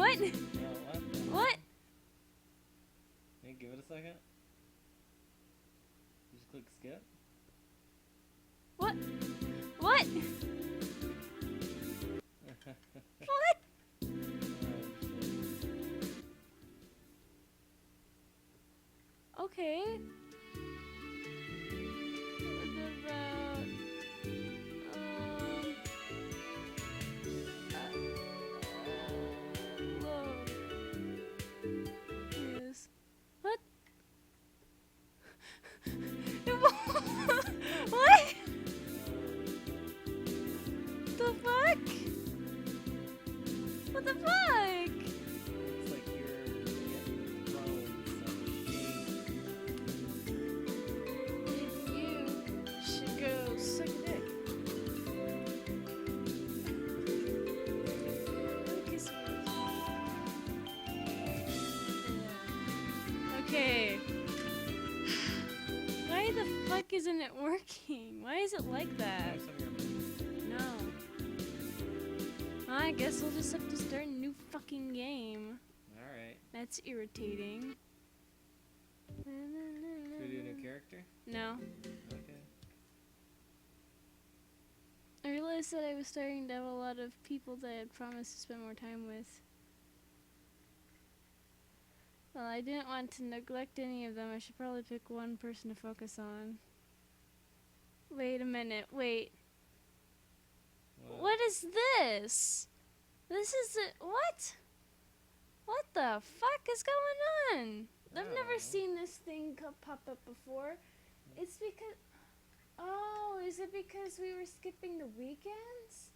What? No, what? What? Hey, give it a second. Just click skip. What? What? What? Okay. What about load. Yes. What? What? The fuck? What the fuck? It's like you're getting thrown some You should go suck a dick. Okay. Why the fuck isn't it working? Why is it like that? No. I guess we'll just have to start a new fucking game. Alright. That's irritating. Should we do a new character? No. Okay. I realized that I was starting to have a lot of people that I had promised to spend more time with. Well, I didn't want to neglect any of them. I should probably pick one person to focus on. Wait a minute. Wait. What is this? This is what? What the fuck is going on? I've never seen this thing pop up before. It's because... Oh, is it because we were skipping the weekends?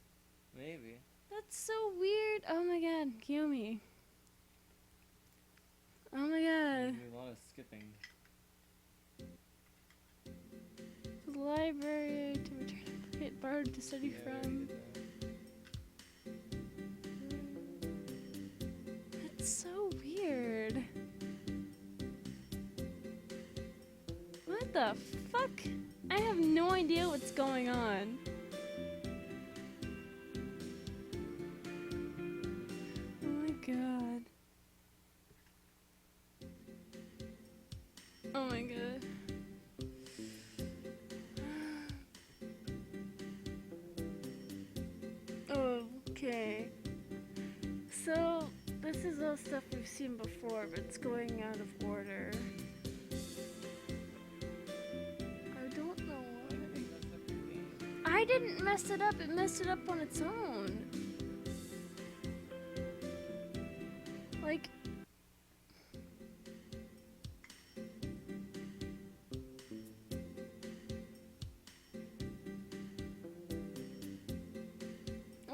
Maybe. That's so weird. Oh my god, Kiyomi. Oh my god. There's a lot of skipping. The library to return hit borrowed to study from. That's so weird. What the fuck? I have no idea what's going on. Oh my god. Oh my god. Okay. So, this is all stuff we've seen before, but it's going out of order. I don't know why. I didn't mess it up, it messed it up on its own. Like...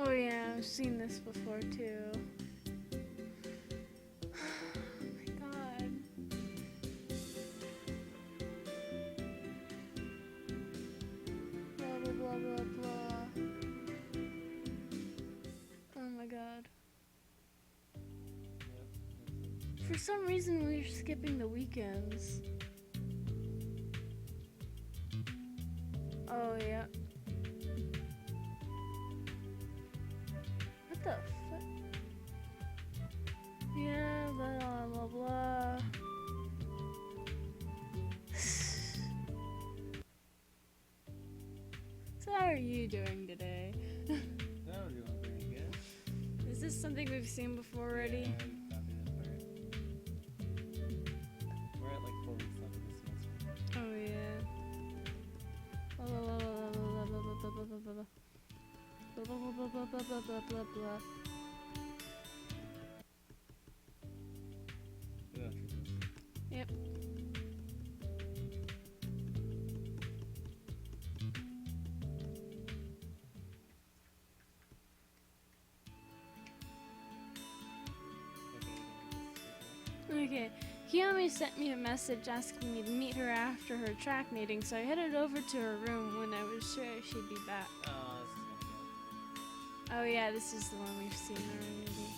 Oh yeah, I've seen this before too. Oh my god. Blah blah blah blah blah. Oh my god. For some reason we're skipping the weekends. Oh yeah. What the fuck? Yeah, blah blah blah. So how are you doing today? That was doing pretty good. Is this something we've seen before already? Yeah, we copied this part. We're at like 4 weeks left of this semester. Oh yeah. Blah blah blah blah blah blah blah blah blah blah blah. Blah blah blah blah blah blah blah blah blah. Yep. Okay. Kiyomi sent me a message asking me to meet her after her track meeting, so I headed over to her room when I was sure she'd be back. Oh, this is gonna be good. Oh yeah, this is the one we've seen already.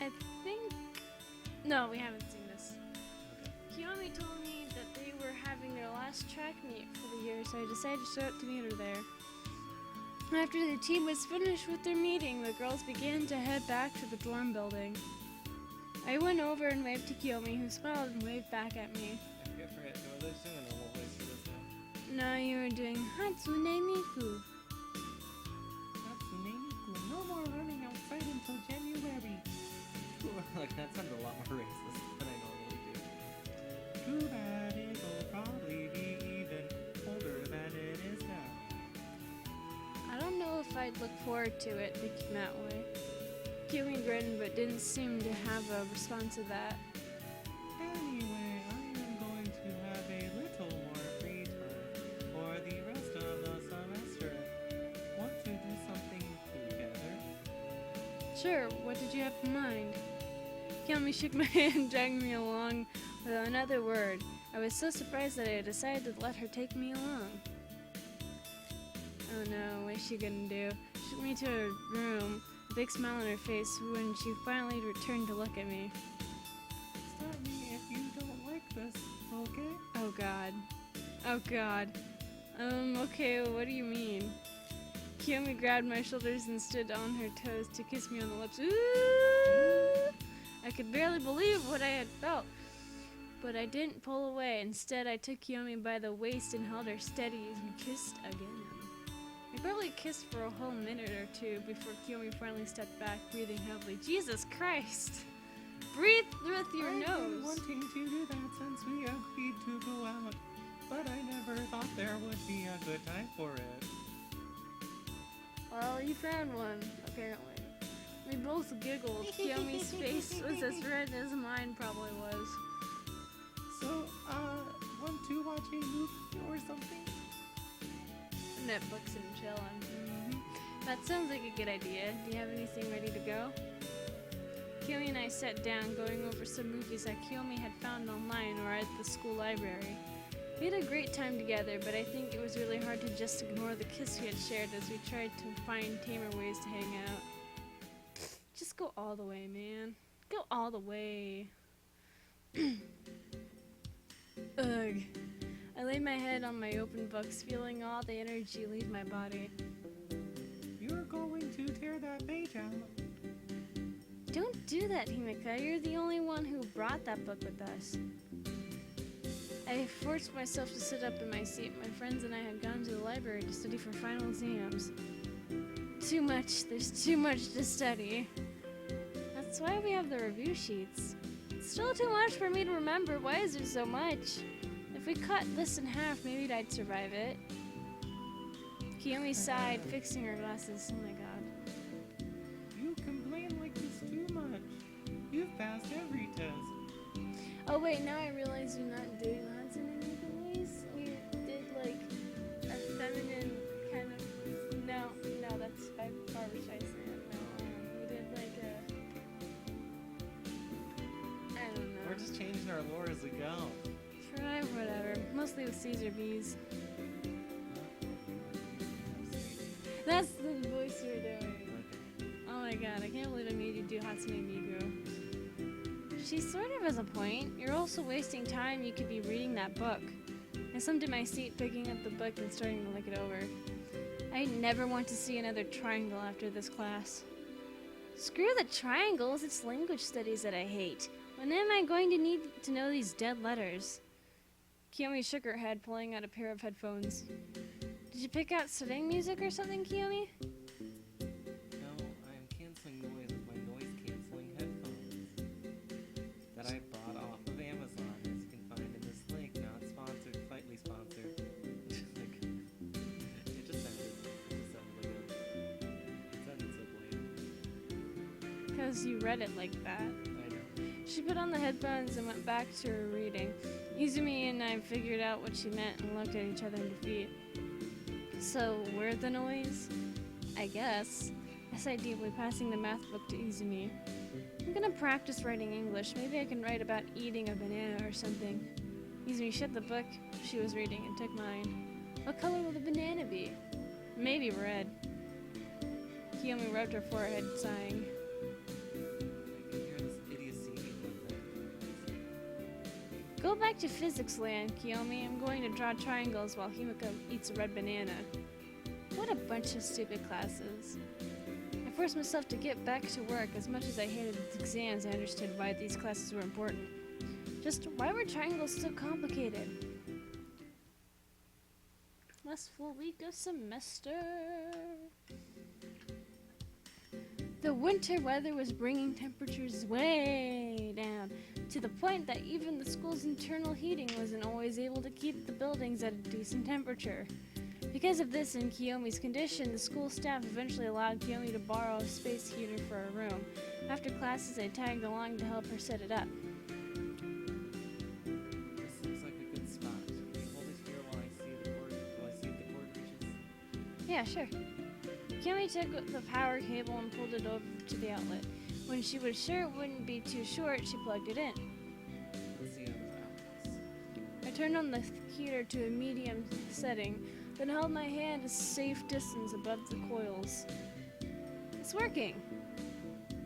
I think... No, we haven't seen this. Okay. Kiyomi told me that they were having their last track meet for the year, so I decided to show up to meet her there. After the team was finished with their meeting, the girls began to head back to the dorm building. I went over and waved to Kiyomi, who smiled and waved back at me. I forget, was I doing a normal voice for this now? No, you were doing Hatsune Miku. Hatsune Miku, no more running outside until January. Like, that sounded a lot more racist than I normally do. Too bad it'll probably be even older than it is now. I don't know if I'd look forward to it thinking that way. Kiyomi grinned but didn't seem to have a response to that. Anyway, I am going to have a little more free time for the rest of the semester. Want to do something together? Sure, what did you have in mind? Kiyomi shook my hand, dragging me along without another word. I was so surprised that I decided to let her take me along. Oh no, what is she gonna do? She took me to her room, a big smile on her face when she finally returned to look at me. Stop me if you don't like this, okay? Oh god. Oh god. Okay, what do you mean? Kiyomi grabbed my shoulders and stood on her toes to kiss me on the lips. Ooh! I could barely believe what I had felt. But I didn't pull away. Instead, I took Kiyomi by the waist and held her steady as we kissed again. We probably kissed for a whole minute or two before Kiyomi finally stepped back, breathing heavily. Jesus Christ! Breathe with your I've been nose! wanting to do that since we agreed to go out, but I never thought there would be a good time for it. Well, you found one, apparently. We both giggled. Kiyomi's face was as red as mine probably was. So, want to watch a movie or something? Netflix and chillin'. That sounds like a good idea. Do you have anything ready to go? Kiyomi and I sat down, going over some movies that Kiyomi had found online or at the school library. We had a great time together, but I think it was really hard to just ignore the kiss we had shared as we tried to find tamer ways to hang out. Just go all the way, man. Go all the way. Ugh. I laid my head on my open books, feeling all the energy leave my body. You're going to tear that page out. Don't do that, Himika. You're the only one who brought that book with us. I forced myself to sit up in my seat. My friends and I had gone to the library to study for final exams. Too much. There's too much to study. That's why we have the review sheets. It's still too much for me to remember. Why is there so much? If we cut this in half, maybe I'd survive it. Kiyomi sighed, fixing her glasses. Oh my god. You complain like this too much. You've passed every test. Oh wait, now I realize you're not doing the Hatsune Miku voice. We did like a feminine kind of... No, that's by Barbara Streisand. No, we did like a... I don't know. We're just changing our lore as we go. Try whatever. Mostly with Caesar bees. That's the voice you're doing. Oh my god, I can't believe I made you do Hatsune Miku. She sort of has a point. You're also wasting time. You could be reading that book. I slumped in my seat, picking up the book and starting to look it over. I never want to see another triangle after this class. Screw the triangles. It's language studies that I hate. When am I going to need to know these dead letters? Kiyomi shook her head, pulling out a pair of headphones. Did you pick out studying music or something, Kiyomi? No, I'm canceling noise with my noise-canceling headphones that I bought off of Amazon, as you can find in this link. Not sponsored, slightly sponsored. It just sounded so bland. Because you read it like that. I know. She put on the headphones and went back to her reading. Izumi and I figured out what she meant and looked at each other in defeat. So, we're the noise? I guess. I sighed deeply, passing the math book to Izumi. I'm gonna practice writing English. Maybe I can write about eating a banana or something. Izumi shut the book she was reading and took mine. What color will the banana be? Maybe red. Kiyomi rubbed her forehead, sighing. I can hear Go back to physics land, Kiyomi. I'm going to draw triangles while Himiko eats a red banana. What a bunch of stupid classes. I forced myself to get back to work. As much as I hated the exams, I understood why these classes were important. Just why were triangles so complicated? Last full week of semester. The winter weather was bringing temperatures way down, to the point that even the school's internal heating wasn't always able to keep the buildings at a decent temperature. Because of this and Kiyomi's condition, the school staff eventually allowed Kiyomi to borrow a space heater for a room. After classes, I tagged along to help her set it up. This looks like a good spot. Can you hold it here while I see the cord? While I see if the cord reaches? Yeah, sure. Kiyomi took the power cable and pulled it over to the outlet. When she was sure it wouldn't be too short, she plugged it in. Let's see how this happens. I turned on the heater to a medium setting, then held my hand a safe distance above the coils. It's working!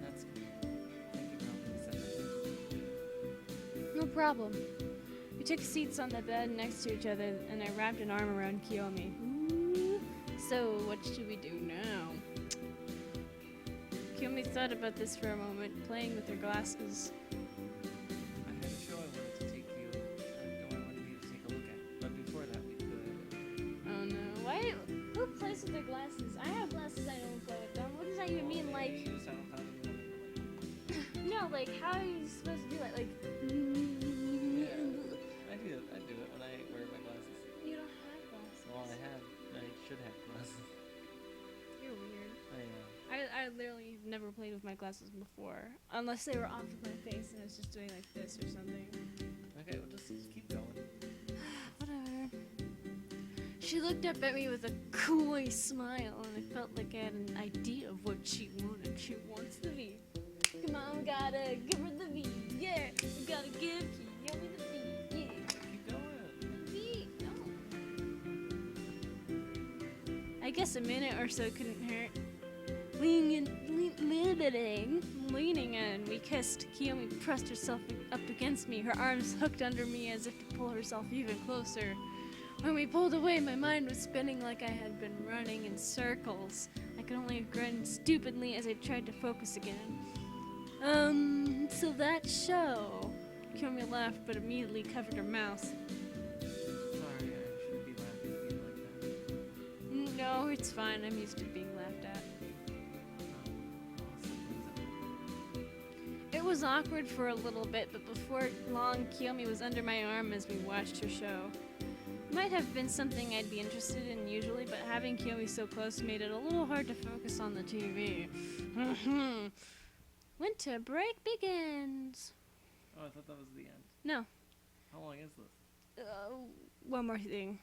That's good. Thank you for helping me set that. No problem. We took seats on the bed next to each other, and I wrapped an arm around Kiyomi. Ooh. So, what should we do now? Kiyomi thought about this for a moment, playing with her glasses. I had a show I wanted to take you. I wanted you to take a look at. But before that, we could. Oh no. Why? Who plays with their glasses? I have glasses, I don't play with them. What does that even mean? Like, You just haven't found anyone. no, like, how are you supposed to do that? Like, Yeah, I do it when I wear my glasses. you don't have glasses. Well, I should have glasses. You're weird. I know. I literally have never played with my glasses before. Unless they were off of my face and I was just doing like this or something. Okay, well, just keep going. Whatever. She looked up at me with a coy smile, and I felt like I had an idea of what she wanted. She wants the V. Come on, we gotta give her the V. Yeah, we gotta give Kiyomi the V. Yeah, Keep going. the V. No. I guess a minute or so couldn't hurt. Leaning in, we kissed. Kiyomi pressed herself up against me, her arms hooked under me as if to pull herself even closer. When we pulled away, my mind was spinning like I had been running in circles. I could only grin stupidly as I tried to focus again. So that show. Kiyomi laughed, but immediately covered her mouth. Sorry, I shouldn't be laughing at you like that. No, it's fine. I'm used to being laughed at. It was awkward for a little bit, but before long, Kiyomi was under my arm as we watched her show. It might have been something I'd be interested in usually, but having Kiyomi so close made it a little hard to focus on the TV. Winter break begins. Oh, I thought that was the end. No. How long is this? One more thing.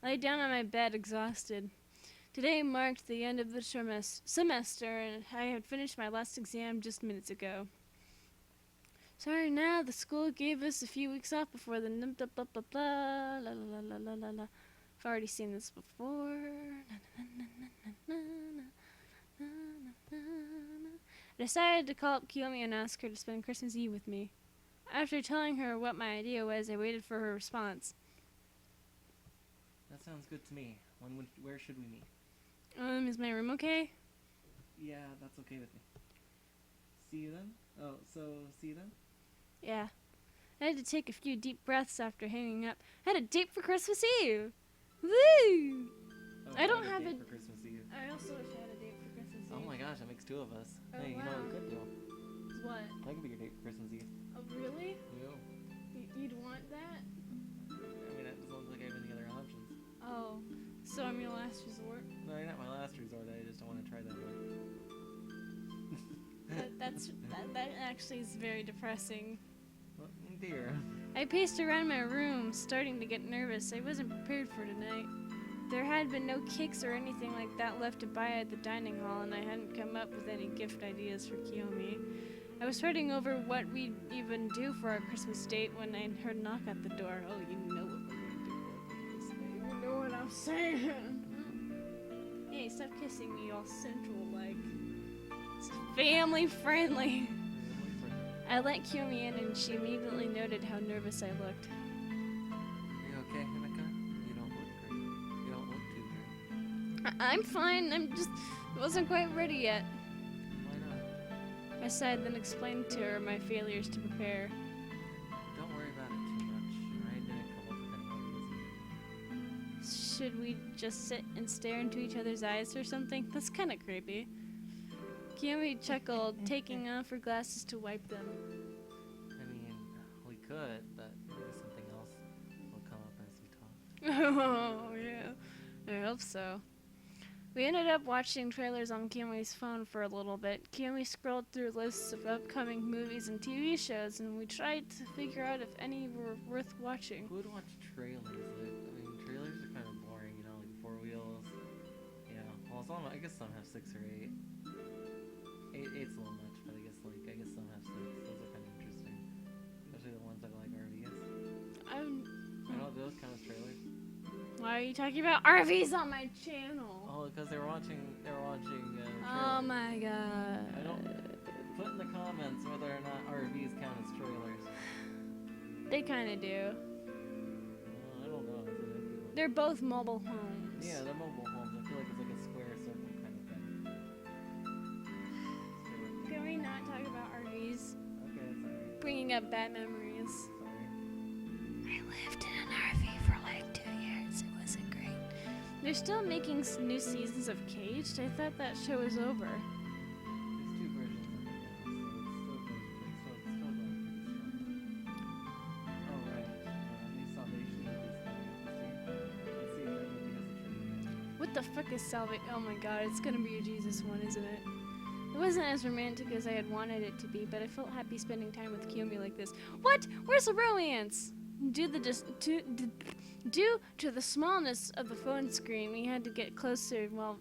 I lay down on my bed, exhausted. Today marked the end of the semester, and I had finished my last exam just minutes ago. Sorry now, the school gave us a few weeks off before the blah blah blah blah la la la la la la. I've already seen this before. I decided to call up Kiyomi and ask her to spend Christmas Eve with me. After telling her what my idea was, I waited for her response. That sounds good to me. Where should we meet? Is my room okay? Yeah, that's okay with me. See you then? Oh, so see you then? Yeah. I had to take a few deep breaths after hanging up. I had a date for Christmas Eve! Woo! Oh, I don't had have date a- for Christmas Eve. I also wish I had a date for Christmas Eve. Oh my gosh, that makes two of us. Oh, Hey, you know what we wow. could do? What? I could be your date for Christmas Eve. Oh, really? Yeah. You'd want that? I mean, it doesn't look like I have any other options. Oh. So I'm your last resort? No, you're not my last resort. I just don't want to try that one. That actually is very depressing. Oh, dear. I paced around my room, starting to get nervous. I wasn't prepared for tonight. There had been no cakes or anything like that left to buy at the dining hall, and I hadn't come up with any gift ideas for Kiyomi. I was starting over what we'd even do for our Christmas date when I heard a knock at the door. Oh, you know what we're gonna do. You know what I'm saying. Hey, stop kissing me all sensual like. It's family friendly. I let Kiyomi in and she immediately noted how nervous I looked. Are you okay, Himika? You don't look great. You don't look too great. I'm fine. Wasn't quite ready yet. Why not? I sighed, then explained to her my failures to prepare. Don't worry about it too much. I didn't come up with any ideas either. Should we just sit and stare into each other's eyes or something? That's kind of creepy. Kiyomi chuckled, taking off her glasses to wipe them. I mean, we could, but maybe something else will come up as we talk. Oh, yeah. I hope so. We ended up watching trailers on Kiyomi's phone for a little bit. Kiyomi scrolled through lists of upcoming movies and TV shows, and we tried to figure out if any were worth watching. Who would watch trailers? Like, I mean, trailers are kind of boring, you know, like Four Wheels. Yeah, well, some, I guess some have 6 or 8. Eight's a little much, but I guess some have 6. Those are kind of interesting, especially the ones that are like RVs. I know those kind of trailers. Why are you talking about RVs on my channel? Oh, because they were watching. Oh my god. I don't put in the comments whether or not RVs count as trailers. They kind of do. I don't know. They're both mobile homes. Yeah, they're mobile homes. I feel like it's like a square circle kind of thing. Can we not talk about RVs? Okay, sorry. Bringing up bad memories. Sorry. I lived in an RV for like 2 years. It wasn't great. They're still making new seasons of Caged. I thought that show was over. There's 2 versions of it now, so it's still going pretty strong. Oh, right. New Salvation is coming up this year. Let's see if that movie has a trailer. What the fuck is Salvation? Oh my god, it's gonna be a Jesus one, isn't it? It wasn't as romantic as I had wanted it to be, but I felt happy spending time with Kiyomi like this. What? Where's the romance? Due to the smallness of the phone screen, we had to get closer while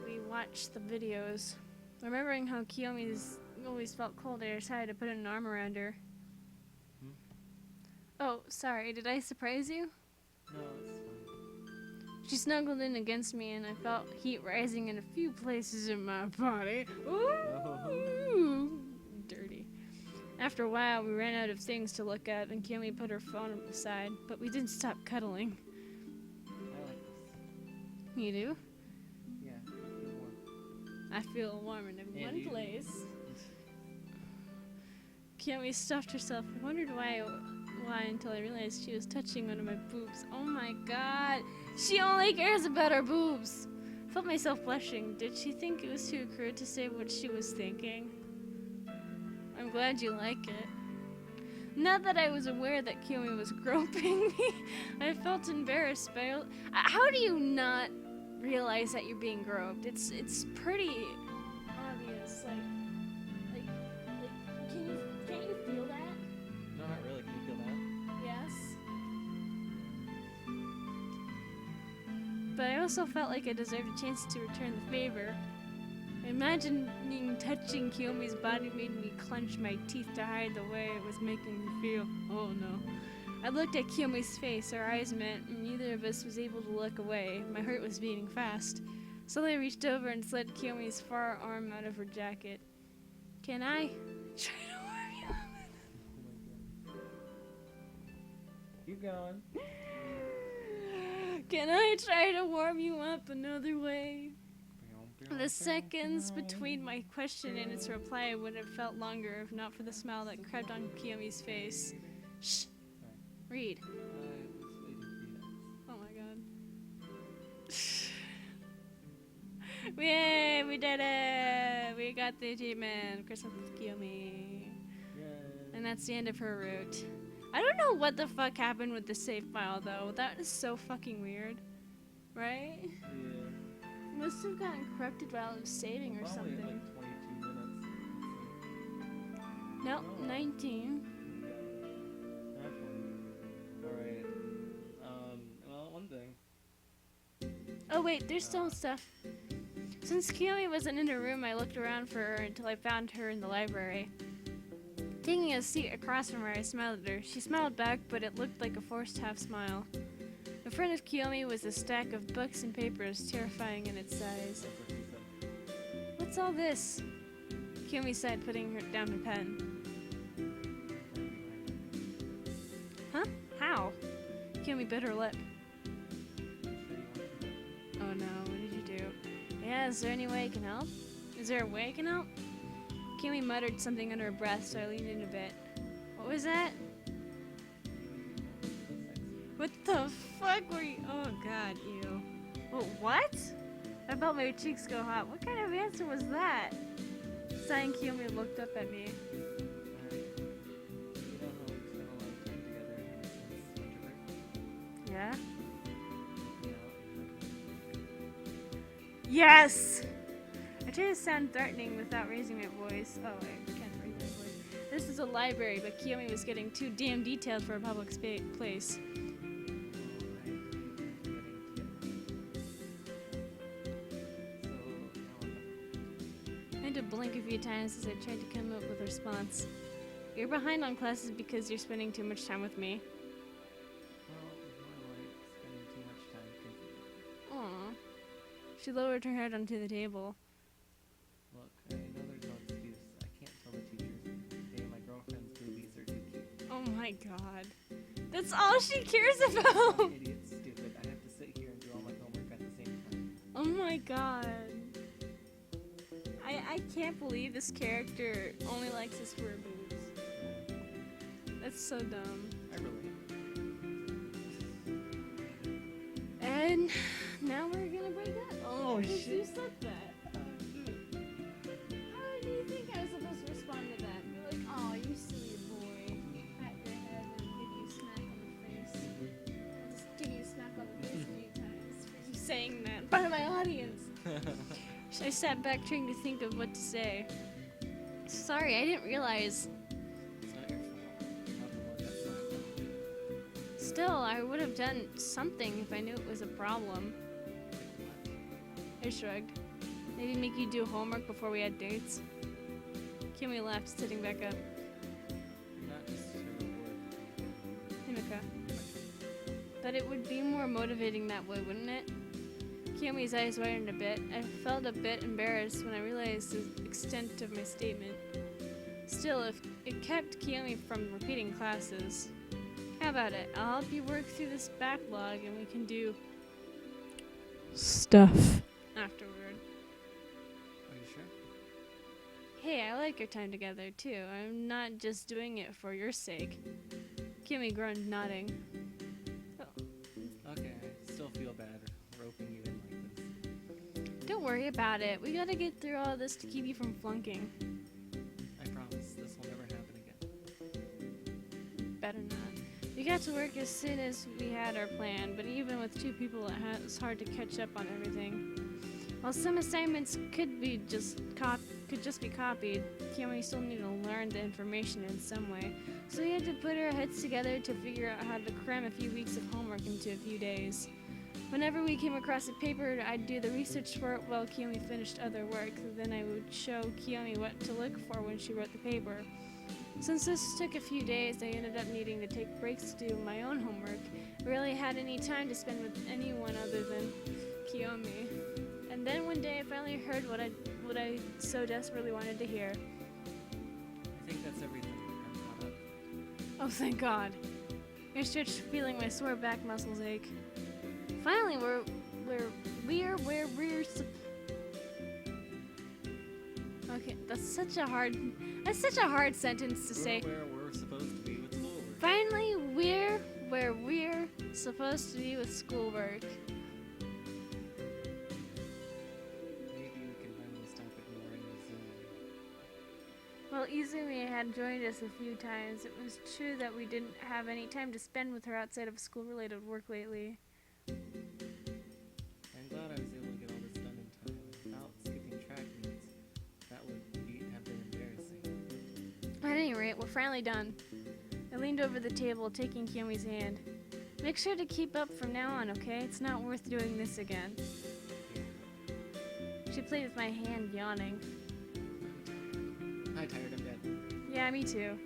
we watched the videos. Remembering how Kiyomi's always felt cold, I decided to put an arm around her. Oh, sorry, did I surprise you? No, it's fine. She snuggled in against me, and I felt heat rising in a few places in my body. Ooh, dirty. After a while, we ran out of things to look at, and Kiyomi put her phone aside, but we didn't stop cuddling. I like this. You do? Yeah, I feel warm. I feel warm in And one you. place. Kiyomi stuffed herself. I wondered why until I realized she was touching one of my boobs. Oh my god! She only cares about her boobs! I felt myself blushing. Did she think it was too crude to say what she was thinking? I'm glad you like it. Not that I was aware that Kiyomi was groping me. I felt embarrassed by how do you not realize that you're being groped? It's pretty obvious. Like can you feel that? No, not really. Can you feel that? Yes. But I also felt like I deserved a chance to return the favor. Imagining touching Kiyomi's body made me clench my teeth to hide the way it was making me feel. Oh no. I looked at Kiyomi's face. Our eyes met, and neither of us was able to look away. My heart was beating fast. Slowly I reached over and slid Kiyomi's far arm out of her jacket. Can I try to warm you up? Oh my god. Keep going. Can I try to warm you up another way? The seconds between my question and its reply would have felt longer if not for the smile that crept on Kiyomi's face. Shh. Read. I was waiting for you to ask. Oh my god. Yay, we did it! We got the achievement. Christmas with Kiyomi. Yay. And that's the end of her route. I don't know what the fuck happened with the save file though. That is so fucking weird. Right? Yeah. Must have gotten corrupted while it was saving or Probably something. at like 22 minutes. Nope, Oh. 19. Alright. Well, one thing. Oh wait, there's still stuff. Since Kiyomi wasn't in her room, I looked around for her until I found her in the library. Taking a seat across from her, I smiled at her. She smiled back, but it looked like a forced half smile. In front of Kiyomi was a stack of books and papers, terrifying in its size. That's what she said. What's all this? Kiyomi sighed, putting down her pen. Kiyomi bit her lip. Oh no, what did you do? Yeah, is there any way I can help? Is there a way I can help? Kiyomi muttered something under her breath, so I leaned in a bit. What was that? What the fuck were you? Oh god, ew. Oh, what? I felt my cheeks go hot. What kind of answer was that? Sighing, Kiyomi looked up at me. Yeah? Yes! I tried to sound threatening without raising my voice. Oh, wait, I can't raise my voice. This is a library, but Kiyomi was getting too damn detailed for a public place. I had to blink a few times as I tried to come up with a response. You're behind on classes because you're spending too much time with me. Aww. She lowered her head onto the table. Look, I know there's no excuse. I can't tell the teachers. Hey, my girlfriend's boobies are too cute. Oh my god. That's all she cares about! Idiot, stupid. I have to sit here and do all my homework at the same time. Oh my god. I can't believe this character only likes his square boobs. That's so dumb. I relate. And now we're gonna break up. Oh, Because shit. you said that. How do you think I was supposed to respond to that? Be like, oh, you silly boy. Pat your head and give you a smack on the face. I'll just give you a smack on the face a few times for you saying that in front of my audience. I sat back trying to think of what to say. Sorry, I didn't realize. It's not your fault. Not the one that's not fault. Still, I would have done something if I knew it was a problem. I shrugged. Maybe make you do homework before we had dates. Kiyomi laughed, sitting back up. Not just her work. Himika. But it would be more motivating that way, wouldn't it? Kiyomi's eyes widened a bit. I felt a bit embarrassed when I realized the extent of my statement. Still, if it kept Kiyomi from repeating classes. How about it? I'll help you work through this backlog and we can do stuff afterward. Are you sure? Hey, I like our time together too. I'm not just doing it for your sake. Kiyomi groaned, nodding. Okay, I still feel bad roping you in like this. Don't worry about it. We gotta get through all this to keep you from flunking. I promise this will never happen again. Better not. We got to work as soon as we had our plan, but even with 2 people, it's hard to catch up on everything. While some assignments could just be copied, Kiyomi still needed to learn the information in some way. So we had to put our heads together to figure out how to cram a few weeks of homework into a few days. Whenever we came across a paper, I'd do the research for it while Kiyomi finished other work. Then I would show Kiyomi what to look for when she wrote the paper. Since this took a few days, I ended up needing to take breaks to do my own homework. I rarely had any time to spend with anyone other than Kiyomi. And then one day I finally heard what I so desperately wanted to hear. I think that's everything. I'm caught up. Oh, thank God. I stretched, feeling my sore back muscles ache. Finally, we're Okay, that's such a hard sentence to say. We're where we're supposed to be with schoolwork. Finally, we're where we're supposed to be with schoolwork. Maybe we can finally stop ignoring Izumi. Well, Izumi had joined us a few times. It was true that we didn't have any time to spend with her outside of school-related work lately. I'm glad I was able to get all this done in time without skipping track meets. That would have been embarrassing. At any rate, we're finally done. I leaned over the table, taking Kiyomi's hand. Make sure to keep up from now on, okay? It's not worth doing this again. She played with my hand, yawning. I'm tired, I'm dead. Yeah, me too.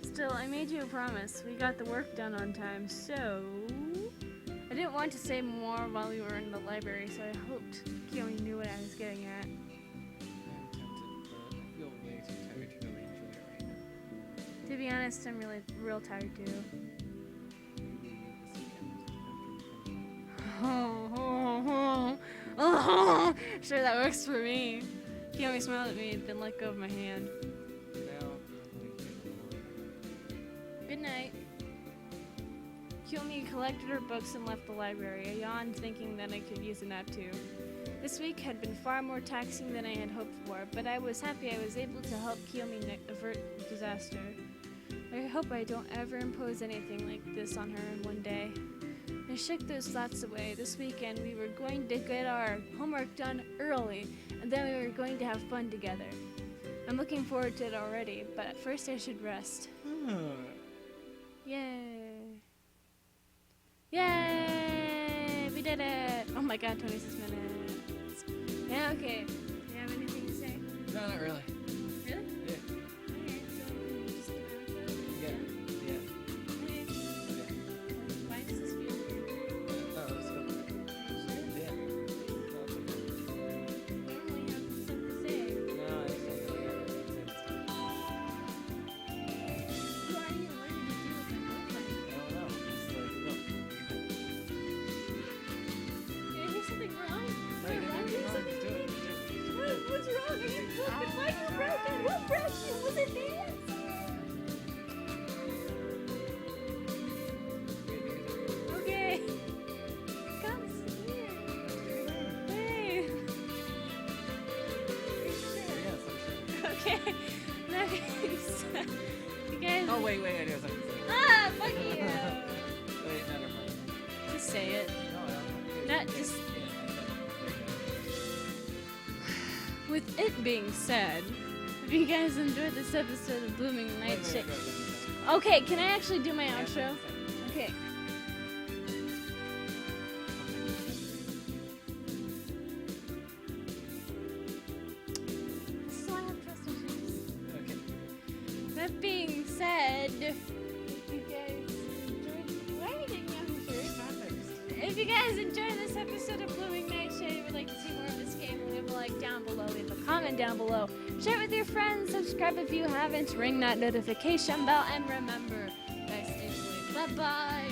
Still, I made you a promise. We got the work done on time, so... I didn't want to say more while we were in the library, so I hoped Kiyomi knew what I was getting at. I'm tempted, but I feel way too tired to really enjoy it right now. To be honest, I'm real tired too. Maybe this weekend. Works for me. Kiyomi smiled at me, then let go of my hand. Now, Good night. Kiyomi collected her books and left the library. I yawned, thinking that I could use a nap too. This week had been far more taxing than I had hoped for, but I was happy I was able to help Kiyomi avert disaster. I hope I don't ever impose anything like this on her in one day. I shook those thoughts away. This weekend we were going to get our homework done early, and then we were going to have fun together. I'm looking forward to it already, but at first I should rest. Yay! Yay! We did it! Oh my god, 26 minutes. Yeah, okay. Do you have anything to say? No, not really. Really? Yeah. Okay, so we can just Yeah. Yeah. Okay. Why does this feel weird? No, let's go. Yeah. No, it's okay. Normally you have stuff to say. No, I just don't really get it. Who are you learning to do with my girlfriend? I don't know. It's like, look. Did I hear something wrong? No, you didn't do it. Just do it. What's wrong? Are you broken? Why are you broken? What broke you? Was it dance? Okay. Come here. Hey. Yes, I'm sure. Okay. Nice. You guys. Oh, wait, I do have something to say. Ah, fuck you. Wait, never mind. Just say it. No, I don't. Not just. Yeah, I said it. With it being said, if you guys enjoyed this episode of Blooming Nightshade. Okay, can I actually do my outro? Okay. This is why I have trust issues. Okay. That being said, if you guys enjoyed. Why are you taking off your shirt? If you guys enjoyed this episode of Blooming Nightshade and would like to see more of this game, leave a like down below, leave a comment down below, share it with your friends, subscribe if you haven't, ring that notification bell, and remember, guys, stay safe. Bye bye.